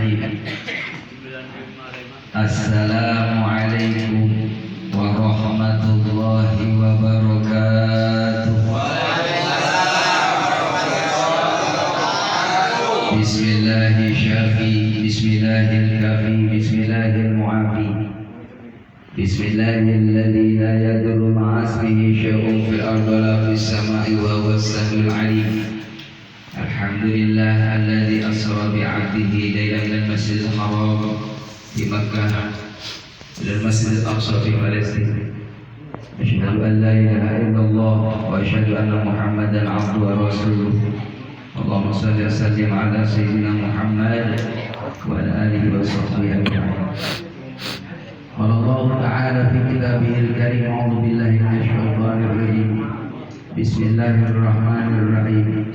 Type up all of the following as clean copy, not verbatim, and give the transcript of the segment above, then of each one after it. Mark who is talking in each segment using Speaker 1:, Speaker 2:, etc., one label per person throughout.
Speaker 1: Bismillahirrahmanirrahim. Assalamualaikum warahmatullahi wabarakatuh. Bismillahirrahmanirrahim. Bismillahirrahmanirrahim. Bismillahirrahmanirrahim. Bismillahilladzi la yadurru ma'a ismihi syai'un fil ardi wa la fis sama'i wa huwas samiul 'alim. Alhamdulillah alladzi asra bi 'abdihi lailan ilal masjidil haram di Makkah ilal masjidil aqsa fi Palestina. Asyhadu an la ilaha illallah wa asyhadu anna Muhammadan 'abduhu wa rasuluh. Allahumma shalli wa sallim ala sayyidina Muhammad wa ala alihi wa sahbihi ajma'in. Qala Allah Ta'ala fi kitabihil karim, a'udzu billahi minasy syaithanir rajim. Bismillahirrahmanirrahim.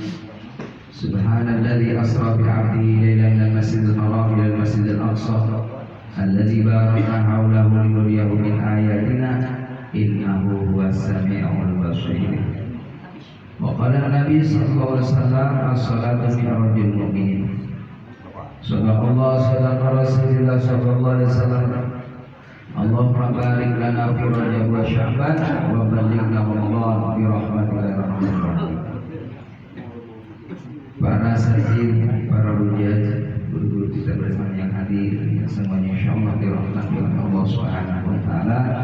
Speaker 1: Subhanalladzi asra bi 'abdihi lailan minal masjidil haram ilal masjidil aqsa alladzi barakna haulahu linuriyahu min ayatina innahu huwas sami'ul basir. Wa qala Nabi sallallahu alaihi wasallam as-salatu mi'rajul mu'minin. Sadaqallahu sadaqa Rasulullah sallallahu alaihi wasallam. Allahumma barik lana fi Rajab wa Sya'ban wa ballighna Ramadan bi rahmatika ya arhamar rahimin. Para saksi, para hujjah, guru-guru kita bersama yang hadir, semuanya insyaallah dirahmati oleh Allah Subhanahu wa taala.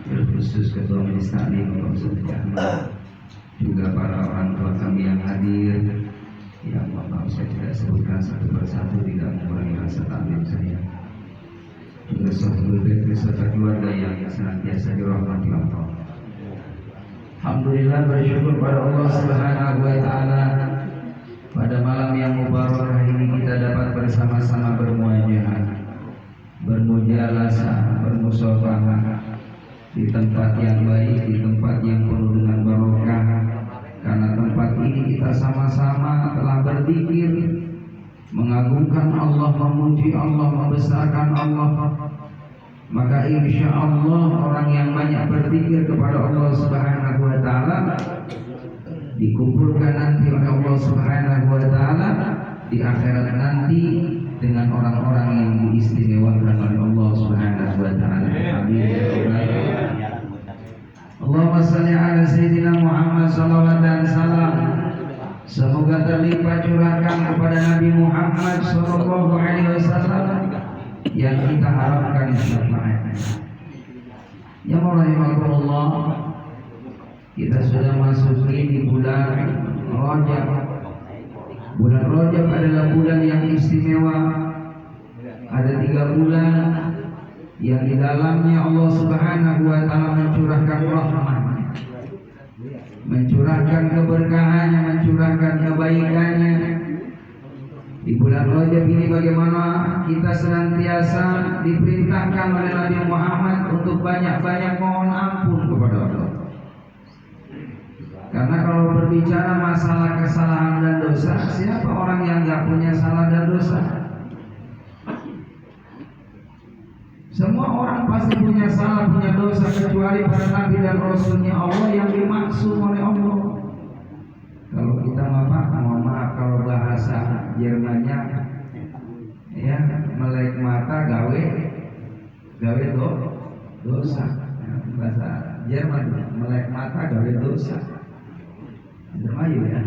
Speaker 1: Terkhusus ketua majelis taklim Bapak Ahmad, juga para orang tua kami yang hadir. Ya Allah, saya tidak sebutkan satu persatu, tidak mengurangi rasa taklim saya. Juga sahabat beserta keluarga yang senantiasa dirahmati Allah. Alhamdulillah, bersyukur pada Allah Subhanahu wa taala. Pada malam yang mubarakah ini kita dapat bersama-sama bermuajahah, bermujalasah, bermusafahah di tempat yang baik, di tempat yang penuh dengan barokah. Karena tempat ini kita sama-sama telah berzikir, mengagungkan Allah, memuji Allah, membesarkan Allah. Maka insya Allah orang yang banyak berzikir kepada Allah Subhanahu wa taala dikumpulkan nanti oleh Allah Subhanahu wa taala di akhirat nanti dengan orang-orang yang diistimewakan oleh Allah Subhanahu wa taala. Amin. Allahumma shalli ala sayyidina Muhammad sallallahu dan salam. Semoga terlimpah curahkan kepada Nabi Muhammad sallallahu alaihi wasallam yang kita harapkan syafaatnya. Ya rahimakumullah, kita sudah masuki di bulan Rajab. Bulan Rajab adalah bulan yang istimewa. Ada 3 bulan yang di dalamnya Allah Subhanahu wa taala mencurahkan rahmat, mencurahkan keberkahannya, mencurahkan kebaikannya. Di bulan Rajab ini bagaimana kita senantiasa diperintahkan oleh Nabi Muhammad untuk banyak-banyak mohon ampun kepada Allah. Karena kalau berbicara masalah kesalahan dan dosa, siapa orang yang gak punya salah dan dosa? Semua orang pasti punya salah, punya dosa, kecuali para Nabi dan Rasulnya Allah yang dimaksud oleh Allah. Kalau kita mohon maaf kalau bahasa Jermannya ya, melek mata gawe dosa. Bahasa Jerman melek mata gawe dosa. Dermayu ya.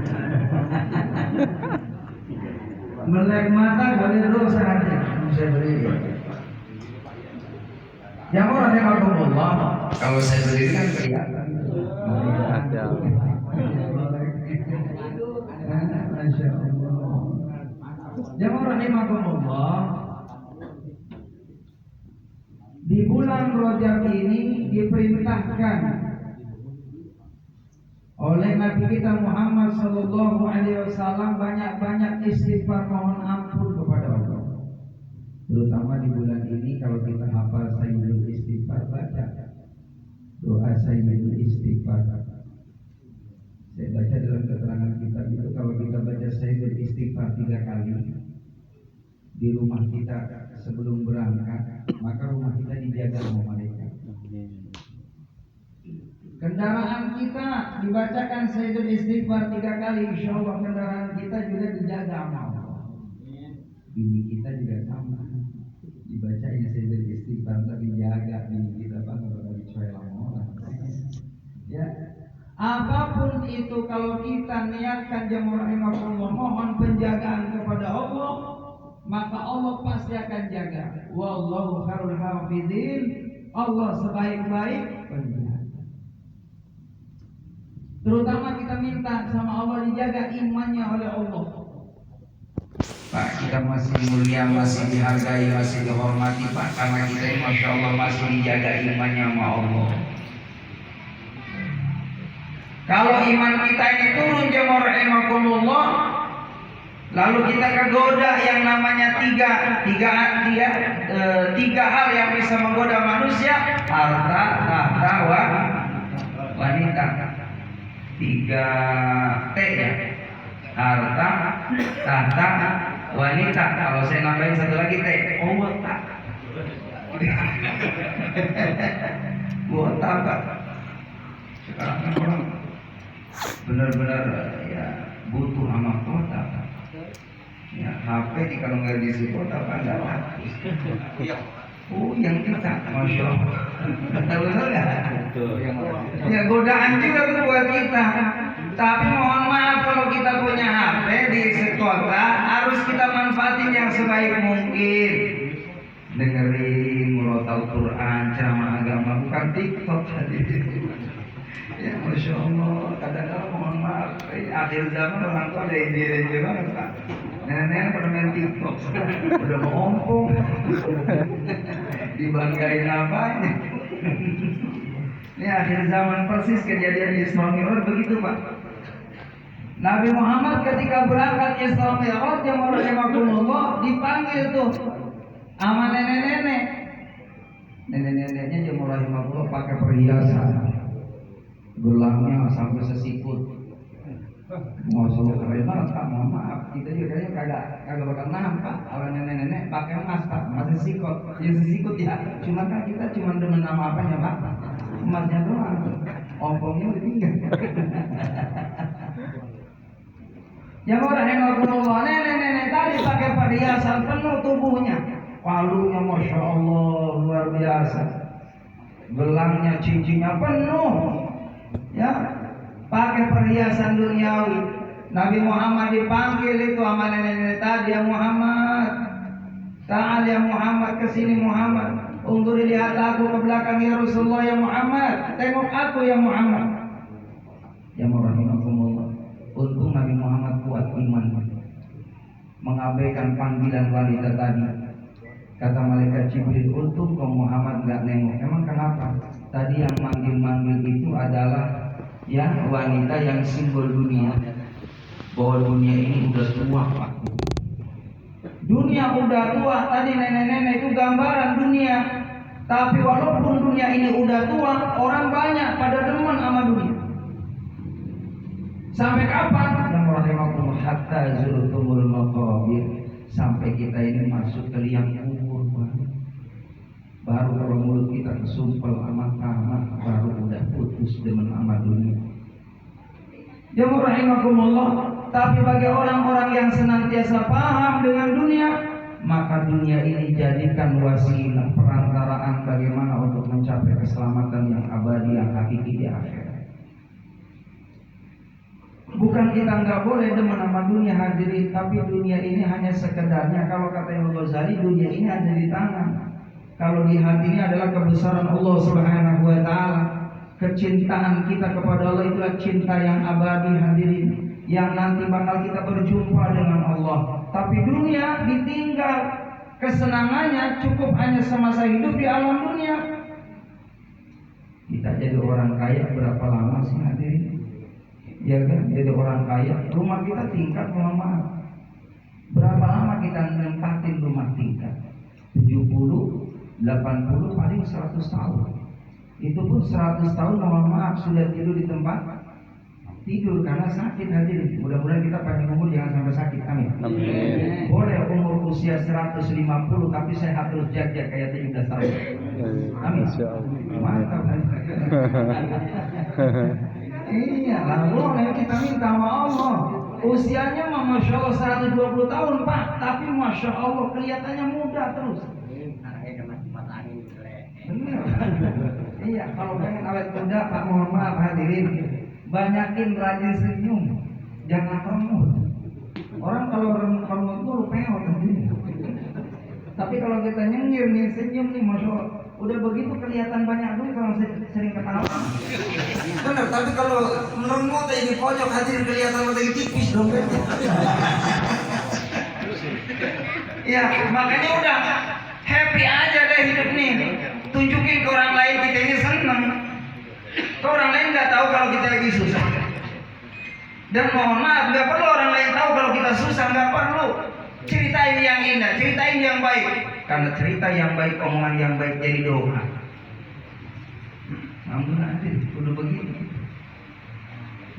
Speaker 1: Melek mata gawe dosa aja. Saya beri. Yang orang yang Allah, kalau saya berdiri kan kelihatan. Ada. Masya Allah. Jamaah rahimakumullah, di bulan Rajab ini diperintahkan oleh Nabi kita Muhammad sallallahu alaihi wasallam banyak-banyak istighfar, mohon ampun kepada Allah. Terutama di bulan ini kalau kita hafal Sayyidul Istighfar, baca doa Sayyidul Istighfar. Saya baca dalam keterangan kitab itu, kalau kita baca Sayyidul Istighfar 3 kali di rumah kita sebelum berangkat, maka rumah kita dijaga sama malaikat. Kendaraan kita dibacakan Sayyidul Istighfar 3 kali, insya Allah kendaraan kita juga dijaga sama Allah.
Speaker 2: Bini kita juga sama, dibacain sendiri istighfar tapi jaga bini kita Pak kalau dicuekin orang. Ya, apapun itu kalau kita niatkan jamaah rahimakumullah mohon penjagaan kepada Allah, maka Allah pasti akan jaga. Wallahu khairul hafizin. Allah sebaik-baik penjaga. Terutama kita minta sama Allah dijaga imannya oleh Allah. Pak, kita masih mulia, masih dihargai, masih dihormati Pak, karena kita ini Masya Allah masih dijaga imannya sama Allah. Kalau iman kita ini turun jamaah rahimakumullah, lalu kita kegoda yang namanya tiga hal yang bisa menggoda manusia: harta, tahta, wanita. 3T ya, harta, tahta, wanita. Kalau saya nambahin satu lagi T, otak. Otak Pak. Sekarang kan orang benar-benar ya butuh sama kota Pak. Ya HP kalau nggak diisi kota Pak nggak laku. Oh yang kita, Masya Allah. Betul nggak? Ya godaan juga tuh buat kita. Tapi mohon maaf kalau kita punya HP di sekota, harus kita manfaatin yang sebaik mungkin. Dengerin murotal Quran, ceramah agama, bukan TikTok tadi. Ya Masya Allah, kadang-kadang mohon maaf, akhir zaman orang tua ada ide-ide banget Pak. Nenek-nenek pada main TikTok, udah ngompong, dibanggain apanya. Ini akhir zaman persis kejadian Isra Mi'raj begitu Pak. Nabi Muhammad ketika berangkat Isra Mi'raj jamaah rahimakumullah dipanggil tuh sama nenek-nenek. Nenek-neneknya jamaah rahimakumullah pakai perhiasan, gelangnya sampai sesikut. Masalah keren banget Pak, mohon maaf, kita juga kayaknya kagak bakal nampak orang nenek-nenek pakai emas Pak, masih sikut, ya sesikut ya. Cuma kan kita cuma demen nama apanya Pak, emasnya doang, ompongnya udah tinggal. Yang orang yang ngomong nenek-nenek tadi pakai perhiasan penuh tubuhnya, palunya Masya Allah luar biasa, gelangnya cincinnya penuh, ya. Pakai perhiasan duniawi. Nabi Muhammad dipanggil itu sama nenek-nenek tadi, ya Muhammad, ta'al ya Muhammad, kesini Muhammad, ungguri lihat aku ke belakang ya Rasulullah, ya Muhammad, tengok aku ya Muhammad. Ya rahimakumullah, untung Nabi Muhammad kuat iman, mengabaikan panggilan wanita tadi. Kata malaikat Jibril, untung kau Muhammad nggak nengok. Emang kenapa? Tadi yang manggil-manggil itu adalah ya wanita yang simbol dunia, bahwa dunia ini udah tua Pak. Dunia udah tua, tadi nenek-nenek itu gambaran dunia. Tapi walaupun dunia ini udah tua, orang banyak pada demen sama dunia. Sampai kapan? Yang rahimakumullah hatta zurtumul maqabir, sampai kita ini masuk ke liang kubur Pak. Baru kalau mulut kita kesumpel amat-amat, baru udah putus demen sama dunia. Jamaah rahimakumullah, tapi bagi orang-orang yang senantiasa paham dengan dunia, maka dunia ini jadikan wasilah perantaraan bagaimana untuk mencapai keselamatan yang abadi, yang hakiki di akhirat. Bukan kita nggak boleh demen sama dunia hadirin, tapi dunia ini hanya sekedarnya. Kalau kata Imam Ghazali, dunia ini ada di tangan. Kalau di hati ini adalah kebesaran Allah Subhanahu wa Ta'ala. Kecintaan kita kepada Allah itulah cinta yang abadi hadirin, yang nanti bakal kita berjumpa dengan Allah. Tapi dunia ditinggal, kesenangannya cukup hanya semasa hidup di alam dunia. Kita jadi orang kaya berapa lama sih hadirin? Ya kan, jadi orang kaya, rumah kita tingkat, mohon maaf. Berapa lama kita nempatin rumah tingkat? 70, 80, paling 100 tahun. Itu pun 100 tahun mohon maaf sudah tidur di tempat tidur karena sakit hadirin. Mudah-mudahan kita panjang umur, jangan sampai sakit, amin. Boleh umur usia 150 tapi sehat terus jag-jag kayak 17 tahun. Amin. Mantap. Iya, lalu kita minta sama Allah. Usianya mah Masya Allah 120 tahun Pak, tapi Masya Allah kelihatannya muda terus. Bener. Iya, kalau pengen awet muda Pak, mohon maaf hadirin, banyakin rajin senyum, jangan remut. Orang kalau remut tuh rupanya hati. Tapi kalau kita nyengir nih, senyum nih, Masya Allah, udah begitu kelihatan banyak duit kalau sering ketawa. Bener, tapi kalau meremut aja di pojok hadirin kelihatan lagi tipis dompetnya. Ya, makanya udah happy aja deh hidup nih. Tunjukin ke orang lain kita ini senang. Ke orang lain nggak tahu kalau kita lagi susah. Dan mohon maaf, nggak perlu orang lain tahu kalau kita susah, nggak perlu. Ceritain yang indah, ceritain yang baik. Karena cerita yang baik, omongan yang baik jadi doa. Namun nanti udah begitu.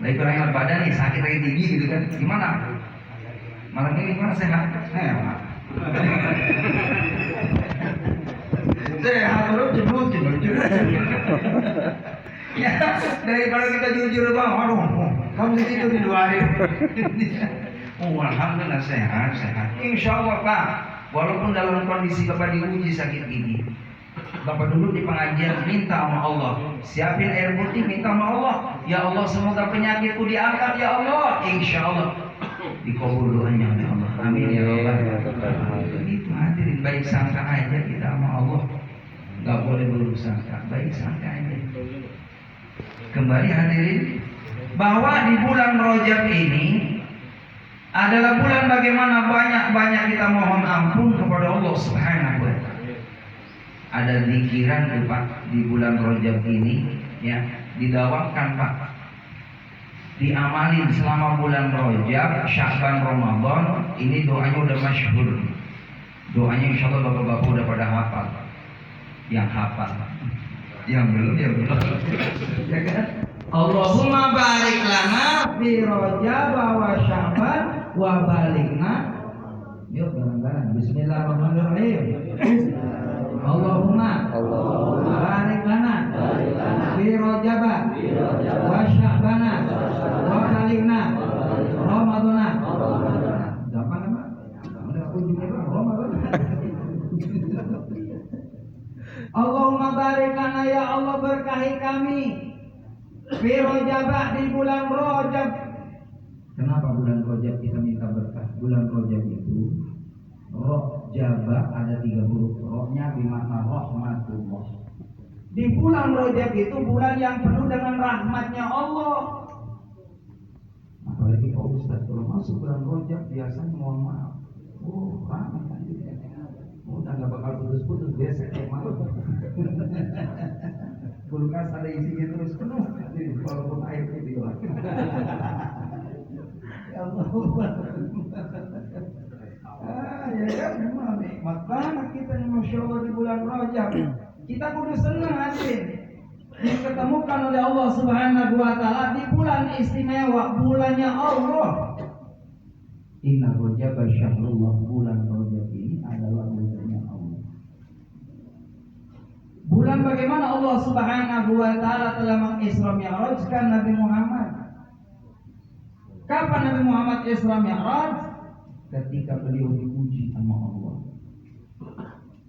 Speaker 2: Baik orang yang badan nih sakit lagi tinggi gitu kan, gimana? Malam ini gimana sehat? Sehat. Sehat terus jebut. Ya, daripada kita jujur bang, aduh, kamu itu di 2 hari. Oh, alhamdulillah sehat. Insya Allah Pak, walaupun dalam kondisi Bapak diuji sakit gigi, Bapak dulu di pengajian minta sama Allah, siapin air putih, minta sama Allah, ya Allah semoga penyakitku diangkat ya Allah. Insya Allah dikabul doanya oleh Allah. Amin ya Allah. Begitu hadirin, baik sangka aja kita sama Allah, nggak boleh buruk sangka, baik sangka aja. Kembali hadirin, bahwa di bulan Rajab ini adalah bulan bagaimana banyak kita mohon ampun kepada Allah Subhanahu wa taala. Ada zikiran tuh Pak di bulan Rajab ini ya, didawamkan Pak. Diamalin selama bulan Rajab, Sya'ban, Ramadan, ini doanya udah masyhur. Doanya insyaallah Bapak-bapak udah pada hafal. Yang hafal. Yang belum ya belum. Ya kan? Allahumma barik lana fi Rajab wa Sya'ban wa balighna. Yuk bareng-bareng. Bismillahirrahmanirrahim. Allahumma barik lana fi Rajab wa Sya'ban wa balighna Ramadana. Gampang kan Pak? Udah ujungnya Pak, Ramadan. Allahumma barik lana, ya Allah berkahi kami fi Rajab, di bulan Rajab. Kenapa bulan Rajab kita minta berkah? Bulan Rajab itu Rajab ada 3 huruf, rohnya bermakna rahmatullah. Di bulan Rajab itu bulan yang penuh dengan rahmatnya Allah. Apalagi Pak Ustaz kalau masuk bulan Rajab biasanya mohon maaf, rahmat aja. Udah gak bakal putus-putus besok kayak malam. Kulkas ada isinya terus penuh, walaupun air itu hilang. Ya Allah. Ya kan, memang nikmat banget kita nih Masya Allah di bulan Rajab. Kita kudu senang hadirin diketemukan oleh Allah Subhanahu wa taala di bulan istimewa, bulannya Allah. Inna Rajab syahrullah, bulan Rajab ini adalah bulannya Allah. Bulan bagaimana Allah Subhanahu wa taala telah mengisra mi'rajkan Nabi Muhammad. Kapan Nabi Muhammad Isra Mi'raj? Ketika beliau diuji sama Allah.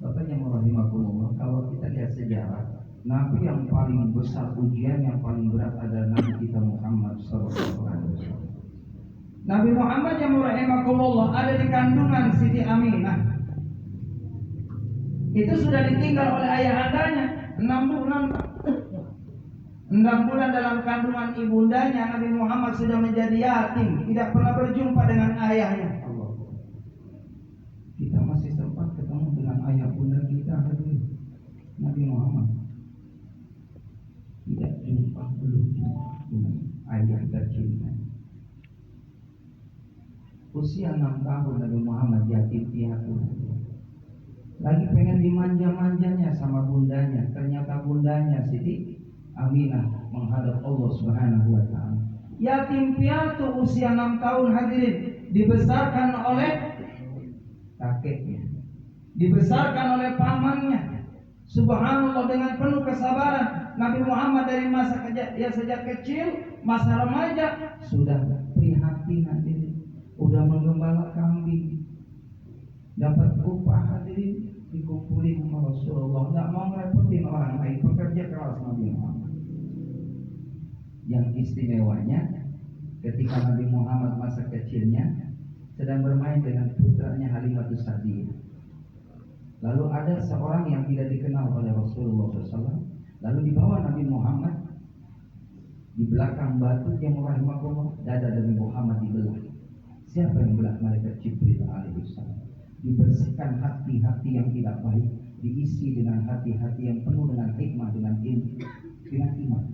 Speaker 2: Bapak yang rahimakumullah, kalau kita lihat sejarah, Nabi yang paling besar ujian, yang paling berat adalah Nabi kita Muhammad sallallahu alaihi wasallam. Nabi Muhammad yang rahimakumullah ada di kandungan Siti Aminah. Itu sudah ditinggal oleh ayahandanya 6 bulan. 6 bulan dalam kandungan ibundanya, Nabi Muhammad sudah menjadi yatim, tidak pernah berjumpa dengan ayahnya. Kita masih sempat ketemu dengan ayah bunda kita, Nabi Muhammad tidak belum jumpa dengan ayah tercinta. Usia 6 tahun Nabi Muhammad yatim piatu. Lagi pengen dimanja-manjanya sama bundanya, ternyata bundanya Siti Aminah menghadap Allah Subhanahu wa taala. Yatim piatu usia 6 tahun hadirin, dibesarkan oleh kakeknya, dibesarkan oleh pamannya. Subhanallah, dengan penuh kesabaran Nabi Muhammad dari masa sejak kecil, masa remaja sudah prihatin hadirin. udah menggembala kambing, dapat upah, hadirin dikumpulin sama Rasulullah, nggak mau ngerepotin orang lain, pekerja keras Nabi Muhammad. Yang istimewanya ketika Nabi Muhammad masa kecilnya sedang bermain dengan putranya Halimatus Sa'diyah. Lalu ada seorang yang tidak dikenal oleh Rasulullah SAW, lalu dibawa Nabi Muhammad di belakang batu yang rahimahullah, dada Nabi Muhammad dibelah. Siapa yang belah? Malaikat Jibril alaihissalam. Dibersihkan hati-hati yang tidak baik, diisi dengan hati-hati yang penuh dengan hikmah, dengan ilmu, dengan iman.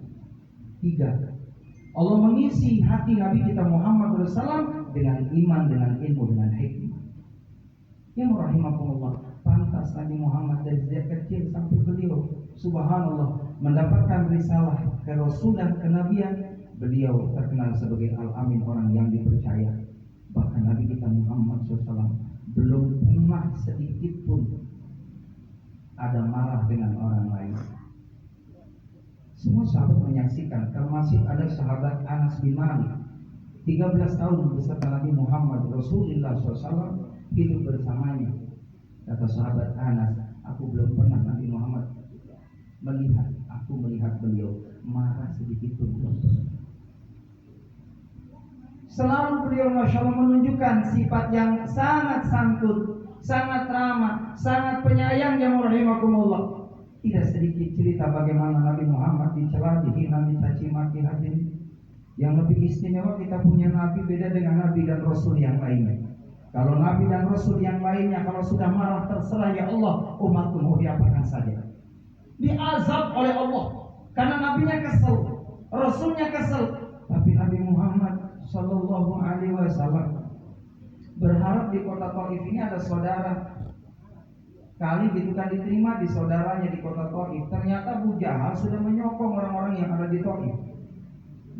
Speaker 2: 3. Allah mengisi hati Nabi kita Muhammad SAW dengan iman, dengan ilmu, dengan hikmah. Yang rahimahullah, pantas Nabi Muhammad dari sejak kecil sampai beliau subhanallah mendapatkan risalah kerasulan, kenabian, beliau terkenal sebagai Al-Amin, orang yang dipercaya. Bahkan Nabi kita Muhammad SAW belum pernah sedikit pun ada marah dengan orang lain. Semua sahabat menyaksikan, termasuk ada sahabat Anas bin Malik, 13 tahun beserta Nabi Muhammad Rasulullah SAW hidup bersamanya. Kata sahabat Anas, aku belum pernah Nabi Muhammad melihat, aku melihat beliau marah sedikit pun belum pernah. Selalu beliau Masya Allah menunjukkan sifat yang sangat santun, sangat ramah, sangat penyayang yang rahimakumullah. Tidak sedikit cerita bagaimana Nabi Muhammad dicela, dihina, dicaci maki hadirin. Yang lebih istimewa kita punya Nabi beda dengan Nabi dan Rasul yang lainnya. Kalau Nabi dan Rasul yang lainnya kalau sudah marah terserah ya Allah, umatku mau diapakan saja. Diazab oleh Allah karena Nabinya kesel, Rasulnya kesel. Tapi Nabi Muhammad Sallallahu Alaihi Wasallam berharap di kota Taif ini ada saudara. Kali gitu kan diterima di saudaranya di kota Taif. Ternyata Abu Jahal sudah menyokong orang-orang yang ada di Taif.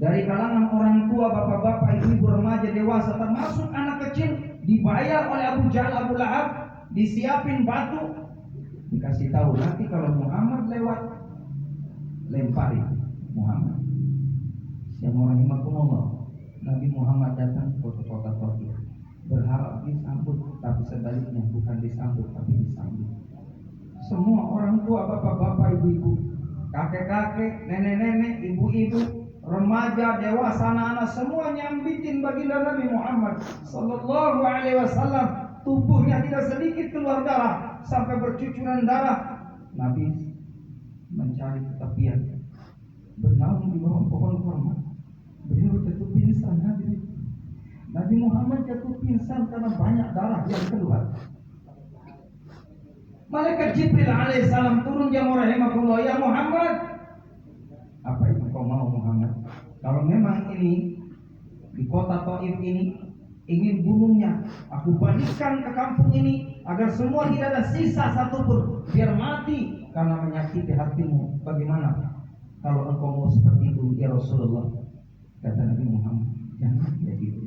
Speaker 2: Dari kalangan orang tua, bapak-bapak, ibu-ibu, remaja, dewasa, termasuk anak kecil, dibayar oleh Abu Jahal, Abu Lahab, disiapin batu, dikasih tahu nanti kalau Muhammad lewat, lempari Muhammad. Yang rahimakumullah, Nabi Muhammad datang ke kota Taif, berharap disambut, tapi sebaliknya bukan disambut, tapi disambut. Semua orang tua, bapak-bapak, ibu-ibu, kakek-kakek, nenek-nenek, ibu-ibu, remaja, dewasa, anak-anak, semua nyambitin baginda Nabi Muhammad Sallallahu Alaihi Wasallam. Tubuhnya tidak sedikit keluar darah sampai bercucuran darah. Nabi mencari tepian, bernaung di bawah pohon kurma. Beliau jatuh pingsan hadirin. Nabi Muhammad jatuh pingsan karena banyak darah yang keluar. Malaikat Jibril alaihissalam turun yang rahimakumullah, ya Muhammad, apa yang kau mau Muhammad? Kalau memang ini di kota Taif ini ingin bunuhnya, aku balikkan ke kampung ini agar semua tidak ada sisa satupun, biar mati karena menyakiti hatimu. Bagaimana kalau engkau mau seperti itu ya Rasulullah? Kata Nabi Muhammad, jangan jadi itu.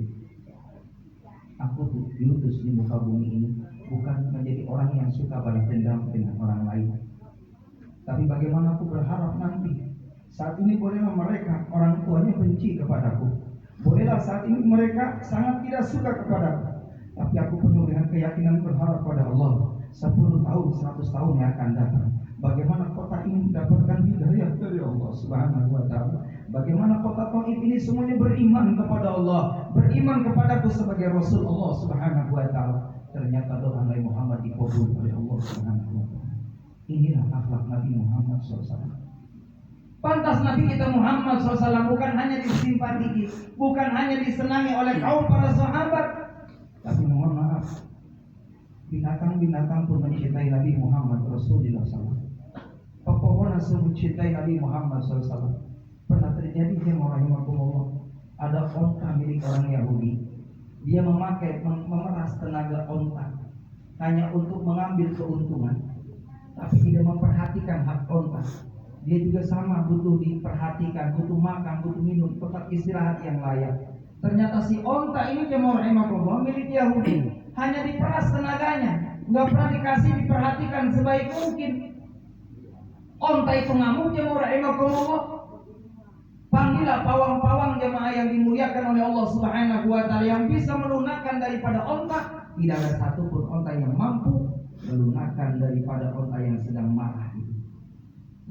Speaker 2: Aku tuh diutus di muka bumi ini bukan menjadi orang yang suka balas dendam dengan orang lain. Tapi bagaimana aku berharap nanti saat ini bolehlah mereka orang tuanya benci kepadaku, bolehlah saat ini mereka sangat tidak suka kepadaku, tapi aku penuh dengan keyakinan berharap pada Allah 10 tahun, 100 tahun yang akan datang. Bagaimana kota ini mendapatkan hidayah dari Allah Subhanahu wa Ta'ala? Bagaimana kota Taif ini semuanya beriman kepada Allah, beriman kepadaku sebagai Rasul Allah Subhanahu wa Ta'ala. Ternyata doa Nabi Muhammad dikabul oleh Allah Subhanahu wa Ta'ala. Inilah akhlak Nabi Muhammad SAW. Pantas Nabi kita Muhammad SAW bukan hanya disimpati, bukan hanya disenangi oleh kaum para sahabat, tapi mohon maaf, binatang-binatang pun mencintai Nabi Muhammad Rasulullah SAW. Pepohonan semua mencintai Nabi Muhammad SAW. Pernah terjadi yang rahimakumullah, ada onta milik orang Yahudi. Dia memeras tenaga onta hanya untuk mengambil keuntungan, tapi tidak memperhatikan hak onta. Dia juga sama butuh diperhatikan, butuh makan, butuh minum, tempat istirahat yang layak. Ternyata si onta ini jemaah rahimakumullah milik Yahudi, hanya diperas tenaganya, nggak pernah dikasih diperhatikan sebaik mungkin. Onta itu ngamuk jemaah rahimakumullah.
Speaker 3: Panggillah pawang-pawang jemaah yang dimuliakan oleh Allah Subhanahu wa taala yang bisa melunakkan daripada onta. Tidak ada satupun onta yang mampu melunakkan daripada onta yang sedang marah itu.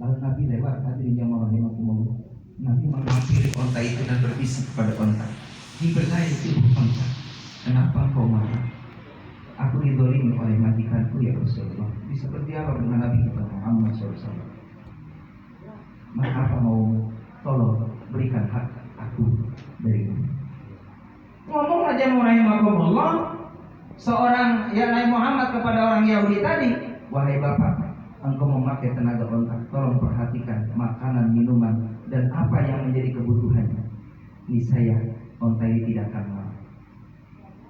Speaker 3: Lalu Nabi lewat, hadirin jemaah rahimakumullah. Nabi menghampiri onta itu dan berbisik kepada onta, "Dibelai itu onta. Kenapa kau marah? Aku dizalimi oleh majikanku ya Rasulullah." Seperti apa dengan Nabi kita Muhammad SAW? Maka apa mau tolong berikan hak aku darimu. Ngomong aja rahimahumullah, seorang ya Nabi Muhammad kepada orang Yahudi tadi, "Wahai bapak, engkau memakai tenaga onta, tolong perhatikan makanan, minuman, dan apa yang menjadi kebutuhannya. Niscaya onta ini tidak akan marah."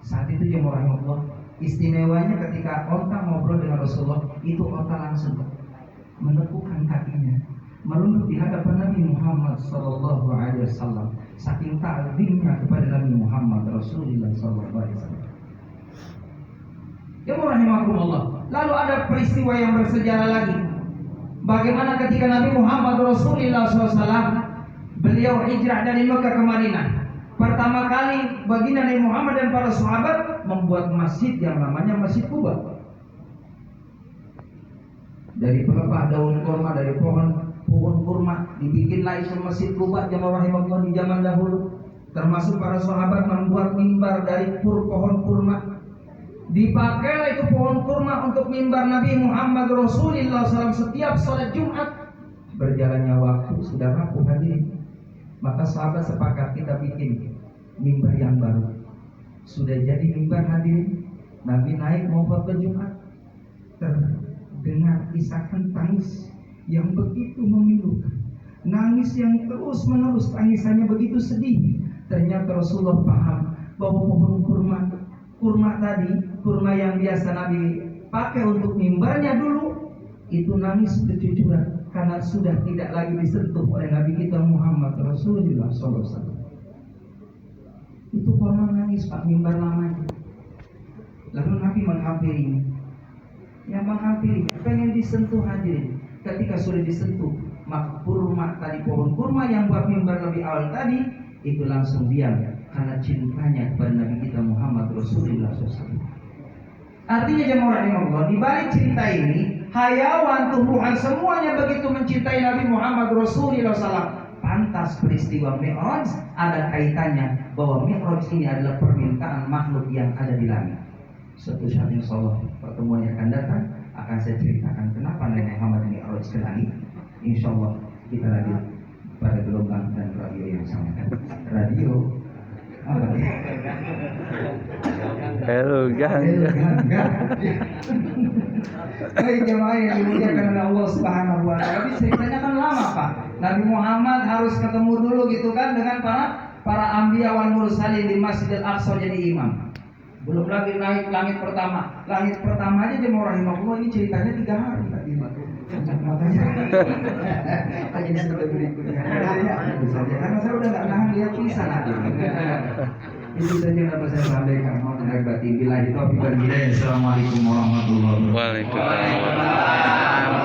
Speaker 3: Saat itu jemaah rahimahullah, istimewanya ketika onta ngobrol dengan Rasulullah, itu onta langsung menekukkan kakinya, merunduk di hadapan Nabi Muhammad sallallahu alaihi wasallam, saking ta'zimnya kepada Nabi Muhammad Rasulullah sallallahu alaihi wasallam. Ya rahimakumullah. Lalu ada peristiwa yang bersejarah lagi. Bagaimana ketika Nabi Muhammad Rasulullah SAW beliau hijrah dari Mekah ke Madinah. Pertama kali baginda Nabi Muhammad dan para sahabat membuat masjid yang namanya Masjid Quba. Dari pelepah daun kurma, dari pohon kurma dibikinlah itu Masjid Quba jemaah rahimahullah di zaman dahulu. Termasuk para sahabat membuat mimbar dari pohon kurma. Dipakailah itu pohon kurma untuk mimbar Nabi Muhammad Rasulullah SAW setiap sholat Jumat. Berjalannya waktu sudah rapuh hadirin, maka sahabat sepakat kita bikin mimbar yang baru. Sudah jadi mimbar hadirin, Nabi naik mau khutbah Jumat, terdengar isakan tangis yang begitu memilukan, nangis yang terus menerus, tangisannya begitu sedih. Ternyata Rasulullah paham bahwa pohon kurma tadi, kurma yang biasa Nabi pakai untuk mimbarnya dulu, itu nangis bercucuran karena sudah tidak lagi disentuh oleh Nabi kita Muhammad Rasulullah SAW. Itu kurma nangis Pak, mimbar lamanya. Lalu Nabi menghampiri, yang menghampiri pengen disentuh hadirin. Ketika sudah disentuh, maka kurma tadi, pohon kurma yang buat mimbar lebih awal tadi, itu langsung diam karena cintanya kepada Nabi kita Muhammad Rasulullah SAW. Artinya jemaah rahimahullah, di balik cerita ini, hayawan, tumbuhan semuanya begitu mencintai Nabi Muhammad Rasulullah SAW. Pantas peristiwa Mi'raj ada kaitannya bahwa Mi'raj ini adalah permintaan makhluk yang ada di langit. Suatu saat insyaallah pertemuan yang akan datang akan saya ceritakan kenapa Nabi Muhammad Mi'raj ke langit. Insyaallah kita lanjut pada gelombang dan radio yang sama. Radio apa ya? Baik jemaah yang dimuliakan oleh Allah Subhanahu wa taala. Tapi ceritanya kan lama Pak. Nabi Muhammad harus ketemu dulu gitu kan dengan para anbiya wal mursalin di Masjidil Aqsa jadi imam. Belum lagi naik langit pertama. Langit pertama aja jemaah rahimahullah ini ceritanya 3 hari tadi. Makanya jadi sudah berikutnya. Karena saya udah nggak nahan lihat tulisan lagi. Itu saja yang dapat saya sampaikan. Mohon maaf bila itu. Assalamualaikum warahmatullahi wabarakatuh.
Speaker 4: Waalaikumsalam.